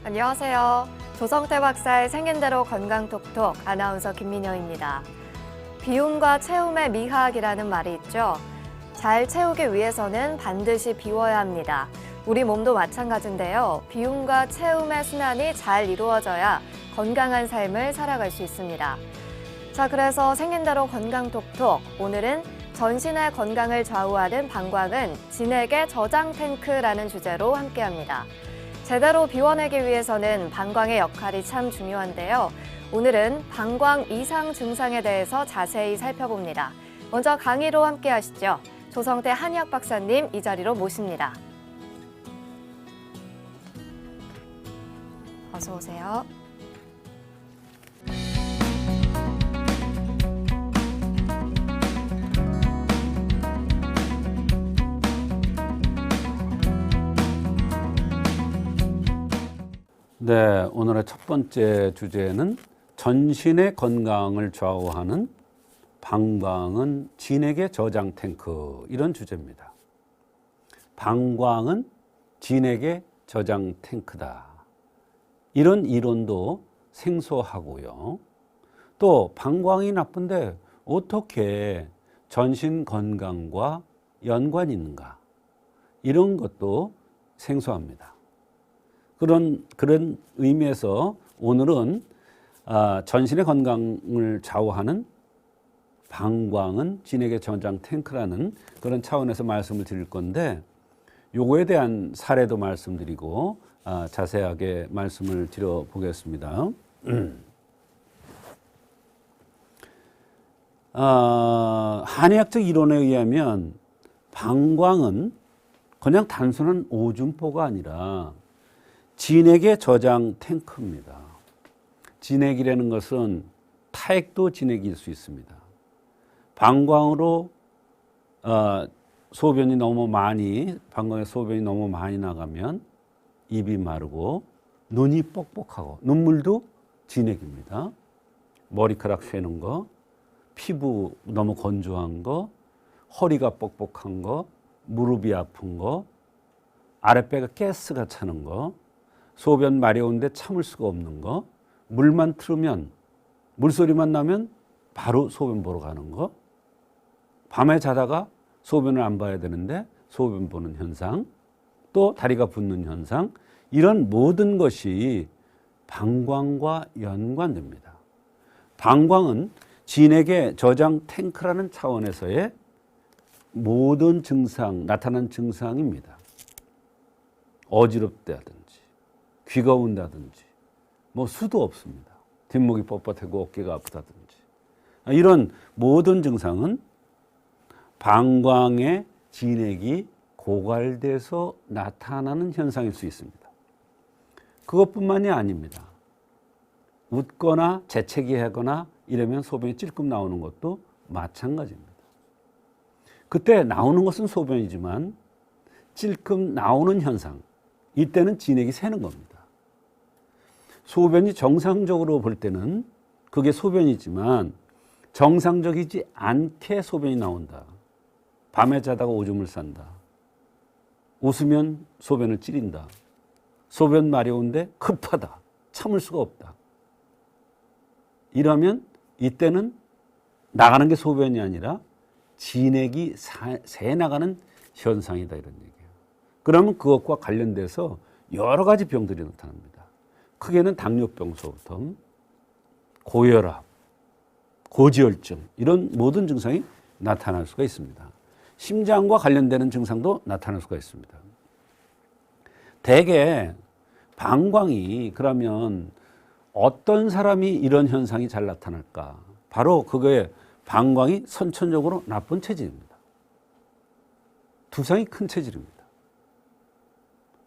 안녕하세요. 조성태 박사의 생긴대로 건강톡톡 아나운서 김민영입니다. 비움과 채움의 미학이라는 말이 있죠. 잘 채우기 위해서는 반드시 비워야 합니다. 우리 몸도 마찬가지인데요. 비움과 채움의 순환이 잘 이루어져야 건강한 삶을 살아갈 수 있습니다. 자, 그래서 생긴대로 건강톡톡, 오늘은 전신의 건강을 좌우하는 방광은 진액의 저장 탱크라는 주제로 함께합니다. 제대로 비워내기 위해서는 방광의 역할이 참 중요한데요. 오늘은 방광 이상 증상에 대해서 자세히 살펴봅니다. 먼저 강의로 함께 하시죠. 조성태 한의학 박사님 이 자리로 모십니다. 어서 오세요. 네, 오늘의 첫 번째 주제는 전신의 건강을 좌우하는 방광은 진액의 저장 탱크, 이런 주제입니다. 방광은 진액의 저장 탱크다. 이런 이론도 생소하고요. 또 방광이 나쁜데 어떻게 전신 건강과 연관이 있는가? 이런 것도 생소합니다. 그런 의미에서 오늘은 전신의 건강을 좌우하는 방광은 진액의 저장 탱크라는 그런 차원에서 말씀을 드릴 건데, 요거에 대한 사례도 말씀드리고 자세하게 말씀을 드려보겠습니다. 한의학적 이론에 의하면 방광은 그냥 단순한 오줌포가 아니라 진액의 저장 탱크입니다. 진액이라는 것은 타액도 진액일 수 있습니다. 방광으로 방광에 소변이 너무 많이 나가면 입이 마르고 눈이 뻑뻑하고, 눈물도 진액입니다. 머리카락 쇠는 거, 피부 너무 건조한 거, 허리가 뻑뻑한 거, 무릎이 아픈 거, 아랫배가 가스가 차는 거, 소변 마려운데 참을 수가 없는 거, 물만 틀으면, 물소리만 나면 바로 소변 보러 가는 거, 밤에 자다가 소변을 안 봐야 되는데 소변 보는 현상, 또 다리가 붓는 현상, 이런 모든 것이 방광과 연관됩니다. 방광은 진액의 저장 탱크라는 차원에서의 모든 증상, 나타난 증상입니다. 어지럽다든지 귀가 온다든지 수도 없습니다. 뒷목이 뻣뻣하고 어깨가 아프다든지, 이런 모든 증상은 방광의 진액이 고갈돼서 나타나는 현상일 수 있습니다. 그것뿐만이 아닙니다. 웃거나 재채기하거나 이러면 소변이 찔끔 나오는 것도 마찬가지입니다. 그때 나오는 것은 소변이지만 찔끔 나오는 현상, 이때는 진액이 새는 겁니다. 소변이 정상적으로 볼 때는 그게 소변이지만 정상적이지 않게 소변이 나온다. 밤에 자다가 오줌을 싼다. 웃으면 소변을 찌린다. 소변 마려운데 급하다. 참을 수가 없다. 이러면 이때는 나가는 게 소변이 아니라 진액이 새 나가는 현상이다, 이런 얘기예요. 그러면 그것과 관련돼서 여러 가지 병들이 나타납니다. 크게는 당뇨병서부터 고혈압, 고지혈증, 이런 모든 증상이 나타날 수가 있습니다. 심장과 관련되는 증상도 나타날 수가 있습니다. 대개 방광이, 그러면 어떤 사람이 이런 현상이 잘 나타날까? 바로 그거에 방광이 선천적으로 나쁜 체질입니다. 두상이 큰 체질입니다.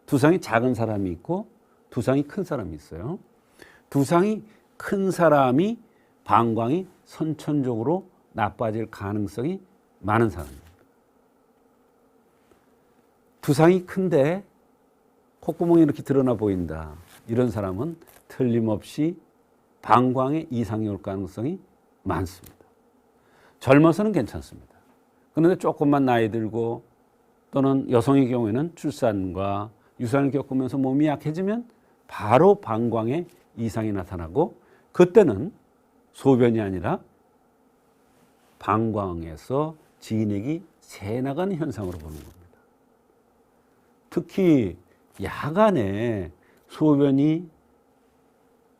두상이 작은 사람이 있고 두상이 큰 사람이 있어요. 두상이 큰 사람이 방광이 선천적으로 나빠질 가능성이 많은 사람입니다. 두상이 큰데 콧구멍이 이렇게 드러나 보인다, 이런 사람은 틀림없이 방광에 이상이 올 가능성이 많습니다. 젊어서는 괜찮습니다. 그런데 조금만 나이 들고 또는 여성의 경우에는 출산과 유산을 겪으면서 몸이 약해지면 바로 방광에 이상이 나타나고 그때는 소변이 아니라 방광에서 진액이 새나가는 현상으로 보는 겁니다. 특히 야간에 소변이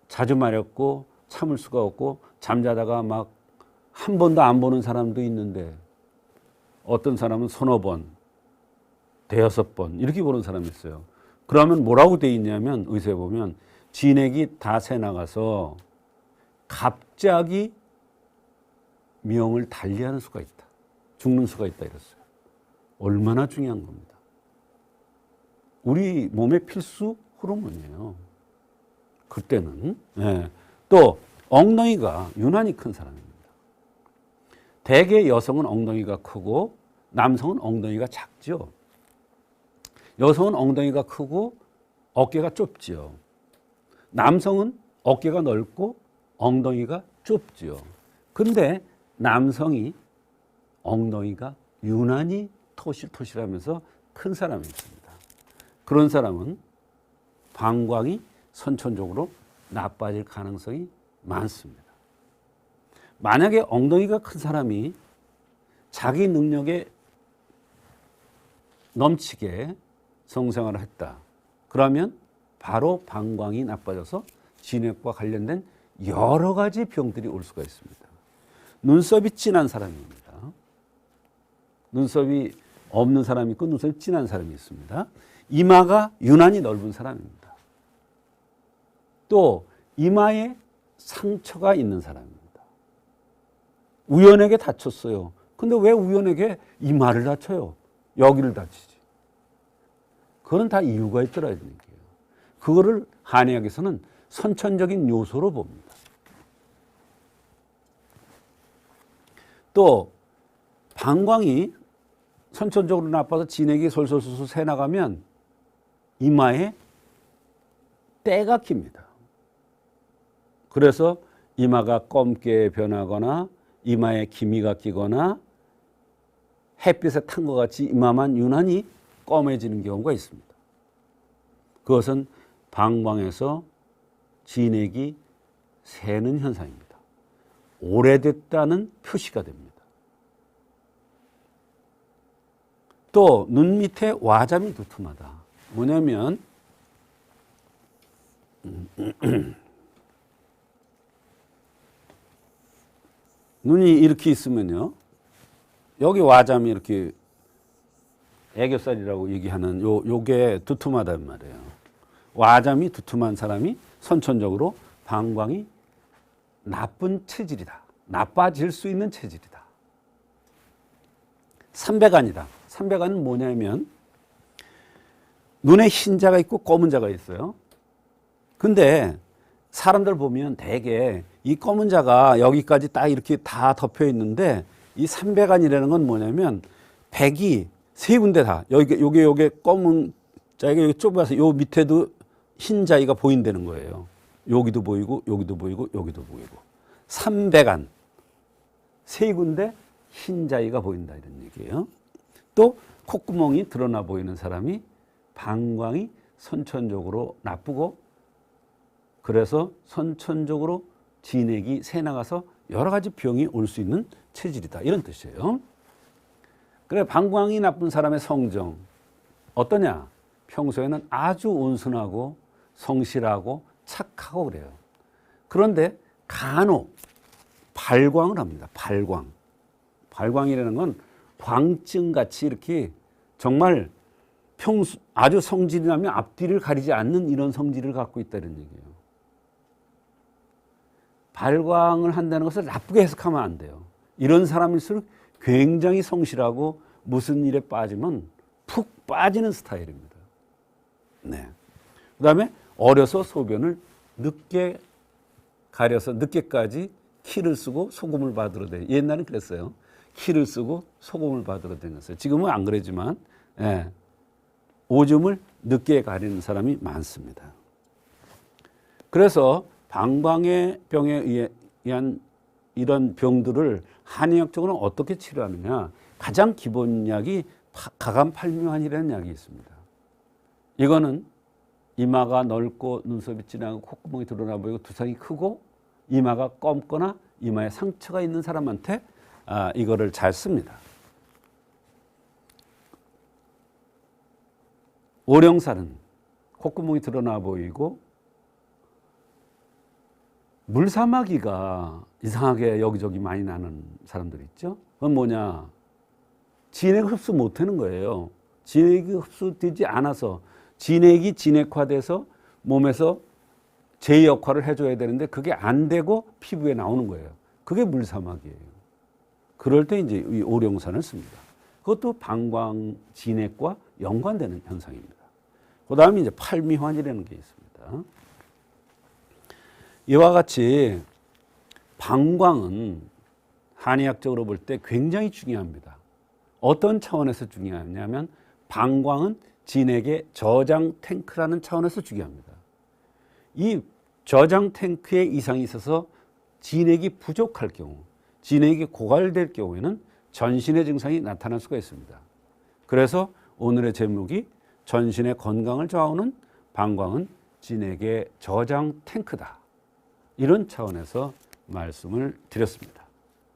자주 마렵고 참을 수가 없고 잠자다가 막 한 번도 안 보는 사람도 있는데 어떤 사람은 서너 번, 대여섯 번 이렇게 보는 사람이 있어요. 그러면 뭐라고 돼 있냐면 의사에 보면 진액이 다 새나가서 갑자기 명을 달리하는 수가 있다. 죽는 수가 있다 이랬어요. 얼마나 중요한 겁니다. 우리 몸의 필수 호르몬이에요. 그때는. 예. 또 엉덩이가 유난히 큰 사람입니다. 대개 여성은 엉덩이가 크고 남성은 엉덩이가 작죠. 여성은 엉덩이가 크고 어깨가 좁죠. 남성은 어깨가 넓고 엉덩이가 좁죠. 근데 남성이 엉덩이가 유난히 토실토실하면서 큰 사람이 있습니다. 그런 사람은 방광이 선천적으로 나빠질 가능성이 많습니다. 만약에 엉덩이가 큰 사람이 자기 능력에 넘치게 성생활을 했다. 그러면 바로 방광이 나빠져서 진액과 관련된 여러 가지 병들이 올 수가 있습니다. 눈썹이 진한 사람입니다. 눈썹이 없는 사람이 있고 눈썹이 진한 사람이 있습니다. 이마가 유난히 넓은 사람입니다. 또 이마에 상처가 있는 사람입니다. 우연하게 다쳤어요. 근데 왜 우연하게 이마를 다쳐요? 여기를 다치지. 그건 다 이유가 있더라는 얘기예요. 그거를 한의학에서는 선천적인 요소로 봅니다. 또 방광이 선천적으로 나빠서 진액이 솔솔솔 새나가면 이마에 때가 낍니다. 그래서 이마가 검게 변하거나 이마에 기미가 끼거나 햇빛에 탄 것 같이 이마만 유난히 검해지는 경우가 있습니다. 그것은 방광에서 진액이 새는 현상입니다. 오래됐다는 표시가 됩니다. 또 눈 밑에 와잠이 두툼하다. 뭐냐면 눈이 이렇게 있으면요. 여기 와잠이 이렇게 애교살이라고 얘기하는 요게 두툼하단 말이에요. 와잠이 두툼한 사람이 선천적으로 방광이 나쁜 체질이다. 나빠질 수 있는 체질이다. 삼배간이다. 삼배간은 뭐냐면 눈에 흰 자가 있고 검은 자가 있어요. 근데 사람들 보면 대개 이 검은 자가 여기까지 딱 이렇게 다 덮여 있는데 이 삼배간이라는 건 뭐냐면 백이 세 군데 다 요게 검은 자기가 여기 좁아서 요 밑에도 흰 자위가 보인다는 거예요. 여기도 보이고 여기도 보이고 여기도 보이고 삼배간 세 군데 흰 자위가 보인다 이런 얘기예요. 또 콧구멍이 드러나 보이는 사람이 방광이 선천적으로 나쁘고 그래서 선천적으로 진액이 새나가서 여러 가지 병이 올 수 있는 체질이다 이런 뜻이에요. 그래 방광이 나쁜 사람의 성정 어떠냐? 평소에는 아주 온순하고 성실하고 착하고 그래요. 그런데 간혹 발광을 합니다. 발광이라는 건 광증같이 이렇게 정말 아주 성질이 나면 앞뒤를 가리지 않는 이런 성질을 갖고 있다는 얘기예요. 발광을 한다는 것을 나쁘게 해석하면 안 돼요. 이런 사람일수록 굉장히 성실하고 무슨 일에 빠지면 푹 빠지는 스타일입니다. 네. 그 다음에 어려서 소변을 늦게 가려서 늦게까지 키를 쓰고 소금을 받으러 다녀요. 옛날엔 그랬어요. 키를 쓰고 소금을 받으러 다녔어요. 지금은 안 그러지만 오줌을 늦게 가리는 사람이 많습니다. 그래서 방광의 병에 의한 이런 병들을 한의학적으로 어떻게 치료하느냐. 가장 기본 약이 가감팔묘환이라는 약이 있습니다. 이거는 이마가 넓고 눈썹이 진하고 콧구멍이 드러나 보이고 두상이 크고 이마가 검거나 이마에 상처가 있는 사람한테 이거를 잘 씁니다. 오령살은 콧구멍이 드러나 보이고 물사마귀가 이상하게 여기저기 많이 나는 사람들 있죠. 그건 뭐냐? 진액 흡수 못하는 거예요. 진액이 흡수되지 않아서 진액이 진액화돼서 몸에서 제 역할을 해줘야 되는데 그게 안 되고 피부에 나오는 거예요. 그게 물사마귀예요. 그럴 때 이제 이 오령산을 씁니다. 그것도 방광 진액과 연관되는 현상입니다. 그 다음에 이제 팔미환이라는 게 있습니다. 이와 같이 방광은 한의학적으로 볼 때 굉장히 중요합니다. 어떤 차원에서 중요하냐면 방광은 진액의 저장 탱크라는 차원에서 중요합니다. 이 저장 탱크에 이상이 있어서 진액이 부족할 경우, 진액이 고갈될 경우에는 전신의 증상이 나타날 수가 있습니다. 그래서 오늘의 제목이 전신의 건강을 좌우하는 방광은 진액의 저장 탱크다. 이런 차원에서 말씀을 드렸습니다.